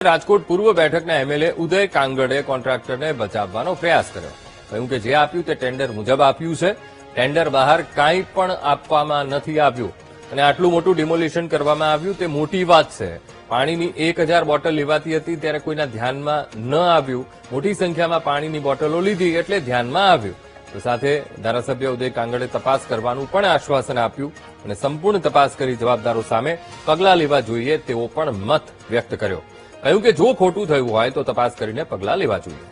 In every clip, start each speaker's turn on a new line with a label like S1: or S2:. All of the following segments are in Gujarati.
S1: રાજકોટ પૂર્વ બેઠકના એમએલએ ઉદય કાંગડે કોન્ટ્રાક્ટરને બચાવવાનો પ્રયાસ કર્યો. કહ્યું કે જે આપ્યું તે ટેન્ડર મુજબ આપ્યું છે. ટેન્ડર બહાર કાંઈ પણ આપવામાં નથી આવ્યું અને આટલું મોટું ડિમોલિશન કરવામાં આવ્યું તે મોટી વાત છે. પાણીની 1000 બોટલ લેવાતી હતી ત્યારે કોઈના ધ્યાનમાં ન આવ્યું. મોટી સંખ્યામાં પાણીની બોટલો લીધી એટલે ધ્યાનમાં આવ્યું. તો સાથે ધારાસભ્ય ઉદય કાંગડે તપાસ કરવાનું પણ આશ્વાસન આપ્યું અને સંપૂર્ણ તપાસ કરી જવાબદારો સામે પગલાં લેવા જોઈએ તેવો પણ મત વ્યક્ત કર્યો. કહ્યું કે જો ખોટું થયું હોય તો તપાસ કરીને પગલાં લેવા જોઈએ.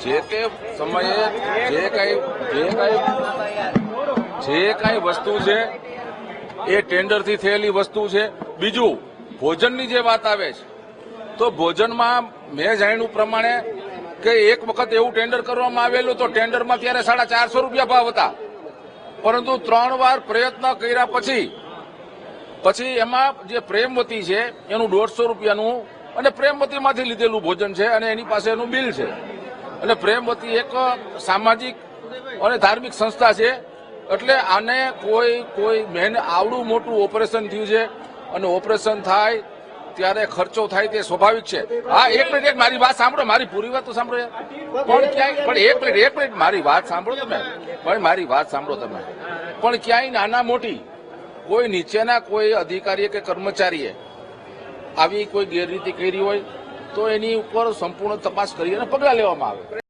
S2: જે તે સમયે જે કઈ વસ્તુ છે એ ટેન્ડરથી થયેલી વસ્તુ છે. બીજું ભોજનની જે વાત આવે છે તો ભોજનમાં મેં જાણ્યું પ્રમાણે કે એક વખત એવું ટેન્ડર કરવામાં આવેલું તો ટેન્ડરમાં ત્યારે 450 રૂપિયા ભાવ હતા, પરંતુ 3 વાર પ્રયત્ન કર્યા પછી એમાં જે પ્રેમવતી છે એનું 150 રૂપિયાનું અને પ્રેમવતીમાંથી લીધેલું ભોજન છે અને એની પાસે એનું બિલ છે. અને પ્રેમવતી એક સામાજિક અને ધાર્મિક સંસ્થા છે એટલે આને કોઈ મેન આવડું મોટું ઓપરેશન થયું છે અને ઓપરેશન થાય ત્યારે ખર્ચો થાય તે સ્વાભાવિક છે. હા, એક મિનિટ મારી વાત સાંભળો, મારી પૂરી વાત તો સાંભળો. પણ એક મિનિટ મારી વાત સાંભળો તમે. પણ ક્યાંય નાના મોટી કોઈ નીચેના કોઈ અધિકારીએ કે કર્મચારીએ આવી કોઈ ગેરરીતિ કરી હોય તો એની ઉપર સંપૂર્ણ તપાસ કરી અને પગલાં લેવામાં આવે.